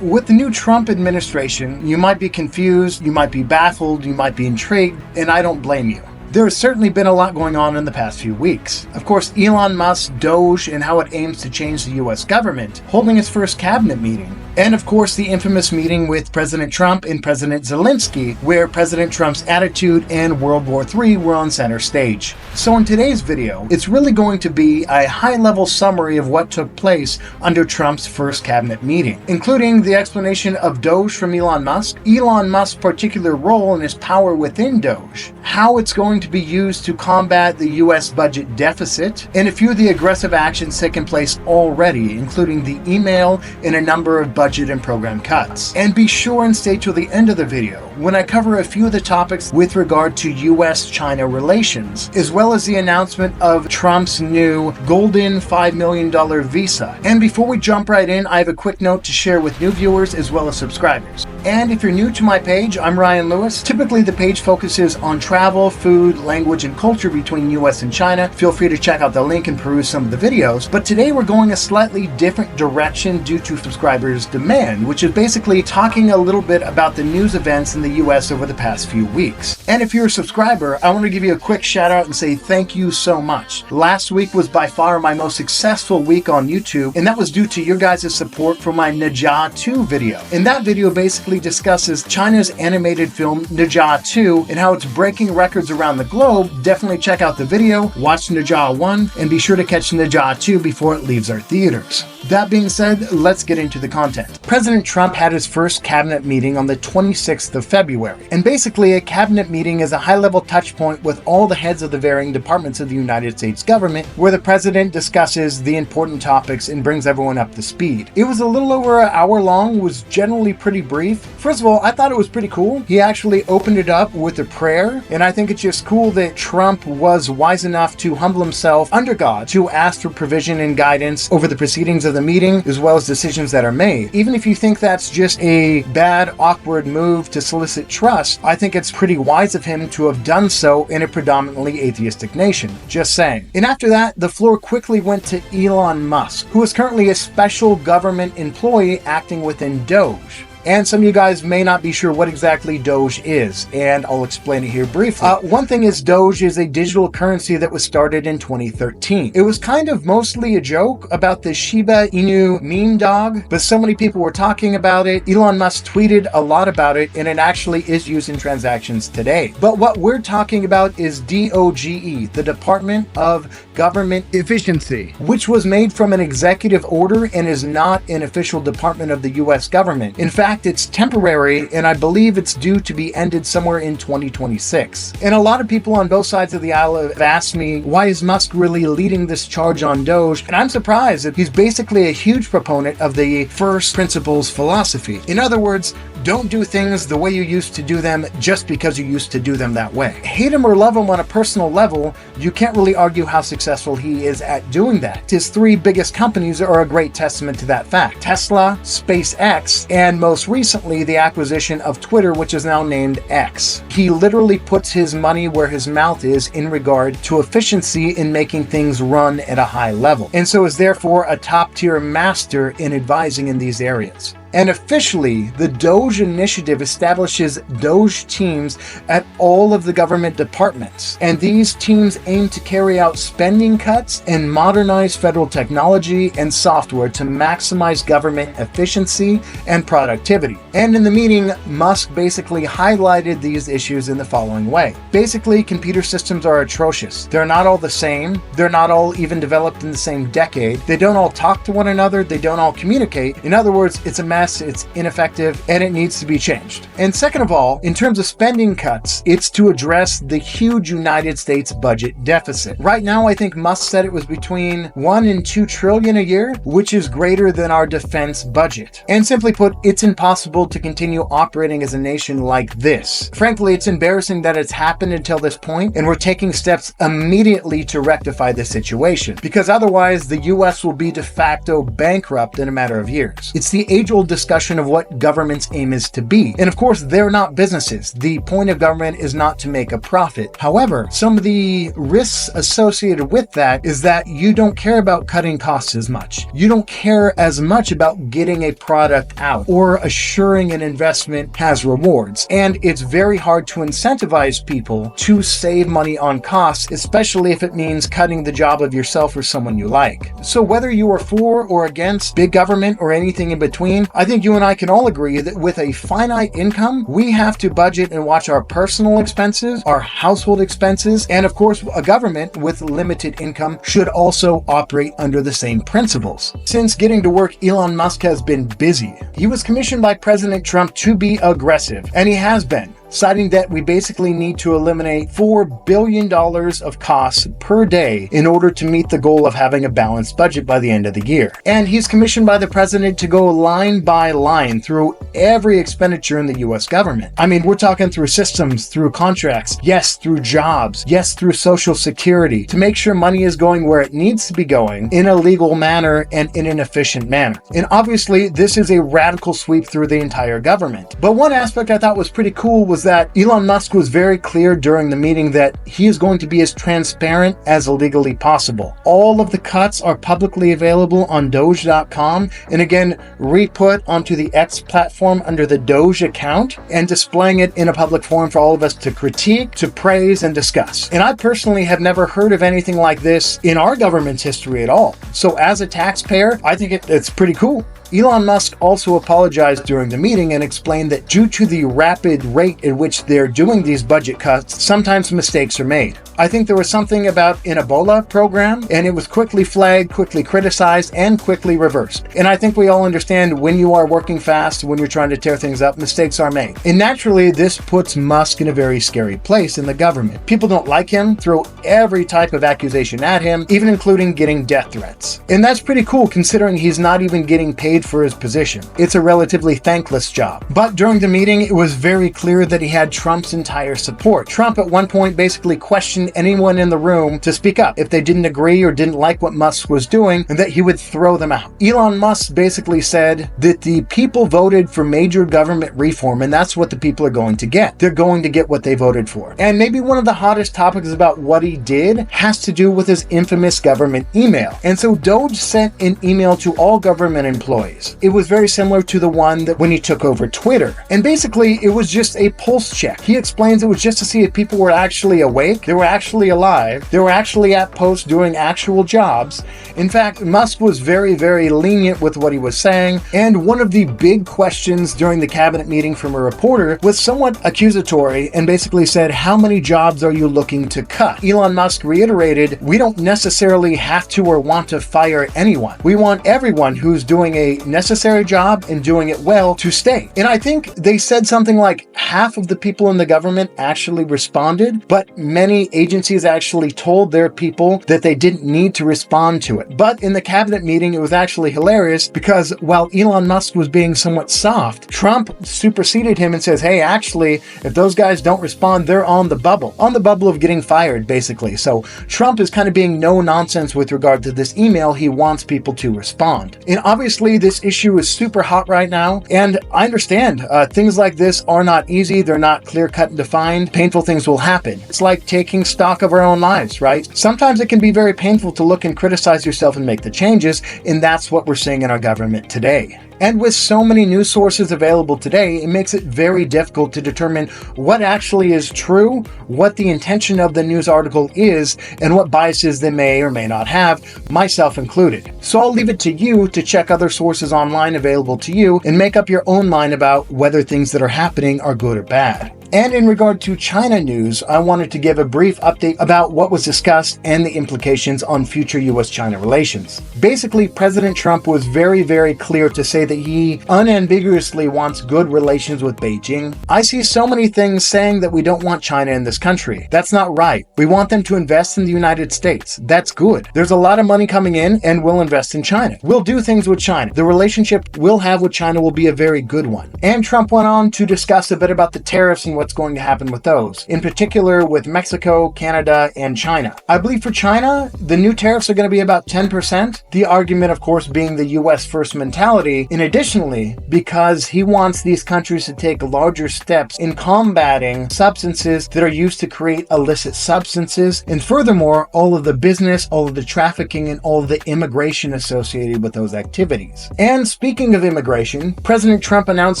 With the new Trump administration, you might be confused, you might be baffled, you might be intrigued, and I don't blame you. There has certainly been a lot going on in the past few weeks. Of course, Elon Musk, DOGE, and how it aims to change the US government, holding its first cabinet meeting. And of course, the infamous meeting with President Trump and President Zelensky, where President Trump's attitude and World War III were on center stage. So in today's video, it's really going to be a high-level summary of what took place under Trump's first cabinet meeting, including the explanation of DOGE from Elon Musk's particular role and his power within DOGE, how it's going to be used to combat the US budget deficit, and a few of the aggressive actions taking place already, including the email and a number of budget and program cuts. And be sure and stay till the end of the video when I cover a few of the topics with regard to US-China relations, as well as the announcement of Trump's new golden $5 million visa. And before we jump right in, I have a quick note to share with new viewers as well as subscribers. And if you're new to my page, I'm Ryan Lewis. Typically, the page focuses on travel, food, language, and culture between US and China. Feel free to check out the link and peruse some of the videos. But today we're going a slightly different direction due to subscribers' demand, which is basically talking a little bit about the news events in the US over the past few weeks. And if you're a subscriber, I want to give you a quick shout out and say thank you so much. Last week was by far my most successful week on YouTube, and that was due to your guys' support for my Ne Zha 2 video. And that video basically discusses China's animated film Ne Zha 2 and how it's breaking records around the globe. Definitely check out the video, watch Ne Zha 1, and be sure to catch Ne Zha 2 before it leaves our theaters. That being said, let's get into the content. President Trump had his first cabinet meeting on the 26th of February. And basically, a cabinet meeting is a high-level touch point with all the heads of the varying departments of the United States government, where the president discusses the important topics and brings everyone up to speed. It was a little over an hour long, was generally pretty brief. First of all, I thought it was pretty cool. He actually opened it up with a prayer, and I think it's just cool that Trump was wise enough to humble himself under God to ask for provision and guidance over the proceedings of the meeting, as well as decisions that are made. Even if you think that's just a bad, awkward move to solicit trust, I think it's pretty wise of him to have done so in a predominantly atheistic nation. Just saying. And after that, the floor quickly went to Elon Musk, who is currently a special government employee acting within DOGE. And some of you guys may not be sure what exactly DOGE is, and I'll explain it here briefly. One thing is DOGE is a digital currency that was started in 2013. It was kind of mostly a joke about the Shiba Inu meme dog, but so many people were talking about it. Elon Musk tweeted a lot about it, and it actually is used in transactions today. But what we're talking about is DOGE, the Department of Government Efficiency, which was made from an executive order and is not an official department of the US government. In fact, it's temporary, and I believe it's due to be ended somewhere in 2026. And a lot of people on both sides of the aisle have asked me, why is Musk really leading this charge on DOGE? And I'm surprised that he's basically a huge proponent of the first principles philosophy. In other words, don't do things the way you used to do them just because you used to do them that way. Hate him or love him on a personal level, you can't really argue how successful he is at doing that. His three biggest companies are a great testament to that fact: Tesla, SpaceX, and most recently the acquisition of Twitter, which is now named X. He literally puts his money where his mouth is in regard to efficiency in making things run at a high level, and so is therefore a top-tier master in advising in these areas. And officially, the DOGE initiative establishes DOGE teams at all of the government departments. And these teams aim to carry out spending cuts and modernize federal technology and software to maximize government efficiency and productivity. And in the meeting, Musk basically highlighted these issues in the following way. Basically, computer systems are atrocious. They're not all the same. They're not all even developed in the same decade. They don't all talk to one another. They don't all communicate. In other words, it's a mess, it's ineffective, and it needs to be changed. And second of all, in terms of spending cuts, it's to address the huge United States budget deficit. Right now, I think Musk said it was between 1 and 2 trillion a year, which is greater than our defense budget. And simply put, it's impossible to continue operating as a nation like this. Frankly, it's embarrassing that it's happened until this point, and we're taking steps immediately to rectify this situation, because otherwise the US will be de facto bankrupt in a matter of years. It's the age-old discussion of what government's aim is to be. And of course, they're not businesses. The point of government is not to make a profit. However, some of the risks associated with that is that you don't care about cutting costs as much. You don't care as much about getting a product out or assuring an investment has rewards. And it's very hard to incentivize people to save money on costs, especially if it means cutting the job of yourself or someone you like. So whether you are for or against big government or anything in between, I think you and I can all agree that with a finite income, we have to budget and watch our personal expenses, our household expenses, and of course, a government with limited income should also operate under the same principles. Since getting to work, Elon Musk has been busy. He was commissioned by President Trump to be aggressive, and he has been, citing that we basically need to eliminate $4 billion of costs per day in order to meet the goal of having a balanced budget by the end of the year. And he's commissioned by the president to go line by line through every expenditure in the US government. I mean, we're talking through systems, through contracts, yes, through jobs, yes, through Social Security, to make sure money is going where it needs to be going in a legal manner and in an efficient manner. And obviously, this is a radical sweep through the entire government. But one aspect I thought was pretty cool was that Elon Musk was very clear during the meeting that he is going to be as transparent as legally possible. All of the cuts are publicly available on Doge.com, and again, re-put onto the X platform under the Doge account, and displaying it in a public forum for all of us to critique, to praise, and discuss. And I personally have never heard of anything like this in our government's history at all. So as a taxpayer, I think it's pretty cool. Elon Musk also apologized during the meeting and explained that due to the rapid rate at which they're doing these budget cuts, sometimes mistakes are made. I think there was something about an Ebola program, and it was quickly flagged, quickly criticized, and quickly reversed. And I think we all understand when you are working fast, when you're trying to tear things up, mistakes are made. And naturally, this puts Musk in a very scary place in the government. People don't like him, throw every type of accusation at him, even including getting death threats. And that's pretty cool considering he's not even getting paid for his position. It's a relatively thankless job. But during the meeting, it was very clear that he had Trump's entire support. Trump at one point basically questioned anyone in the room to speak up if they didn't agree or didn't like what Musk was doing, and that he would throw them out. Elon Musk basically said that the people voted for major government reform, and that's what the people are going to get. They're going to get what they voted for. And maybe one of the hottest topics about what he did has to do with his infamous government email. And so Doge sent an email to all government employees. It was very similar to the one that when he took over Twitter. And basically, it was just a pulse check. He explains it was just to see if people were actually awake, they were actually alive, they were actually at post doing actual jobs. In fact, Musk was very, very lenient with what he was saying. And one of the big questions during the cabinet meeting from a reporter was somewhat accusatory and basically said, how many jobs are you looking to cut? Elon Musk reiterated, we don't necessarily have to or want to fire anyone. We want everyone who's doing a necessary job and doing it well to stay. And I think they said something like half of the people in the government actually responded, but many agencies actually told their people that they didn't need to respond to it. But in the cabinet meeting, it was actually hilarious because while Elon Musk was being somewhat soft, Trump superseded him and says, hey, actually, if those guys don't respond, they're on the bubble of getting fired, basically. So Trump is kind of being no nonsense with regard to this email. He wants people to respond. And obviously, this issue is super hot right now. And I understand things like this are not easy. They're not clear-cut and defined. Painful things will happen. It's like taking stock of our own lives, right? Sometimes it can be very painful to look and criticize yourself and make the changes. And that's what we're seeing in our government today. And with so many news sources available today, it makes it very difficult to determine what actually is true, what the intention of the news article is, and what biases they may or may not have, myself included. So I'll leave it to you to check other sources online available to you and make up your own mind about whether things that are happening are good or bad. And in regard to China news, I wanted to give a brief update about what was discussed and the implications on future US-China relations. Basically, President Trump was very, very clear to say that he unambiguously wants good relations with Beijing. I see so many things saying that we don't want China in this country. That's not right. We want them to invest in the United States. That's good. There's a lot of money coming in and we'll invest in China. We'll do things with China. The relationship we'll have with China will be a very good one. And Trump went on to discuss a bit about the tariffs and what's going to happen with those, in particular with Mexico, Canada, and China. I believe for China, the new tariffs are going to be about 10%. The argument, of course, being the US first mentality, and additionally, because he wants these countries to take larger steps in combating substances that are used to create illicit substances, and furthermore, all of the business, all of the trafficking, and all of the immigration associated with those activities. And speaking of immigration, President Trump announced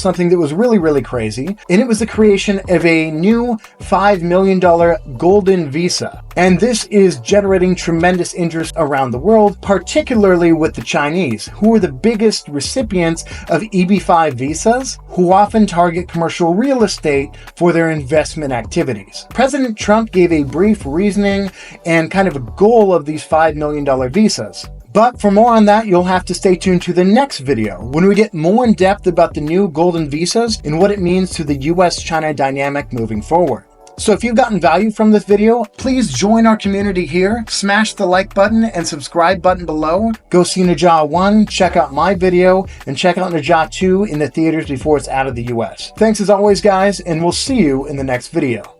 something that was really crazy, and it was the creation of a new $5 million golden visa. And this is generating tremendous interest around the world, particularly with the Chinese, who are the biggest recipients of EB-5 visas, who often target commercial real estate for their investment activities. President Trump gave a brief reasoning and kind of a goal of these $5 million visas. But for more on that, you'll have to stay tuned to the next video when we get more in depth about the new golden visas and what it means to the US-China dynamic moving forward. So if you've gotten value from this video, please join our community here, smash the like button and subscribe button below, go see Najah 1, check out my video, and check out Najah 2 in the theaters before it's out of the US. Thanks as always, guys, and we'll see you in the next video.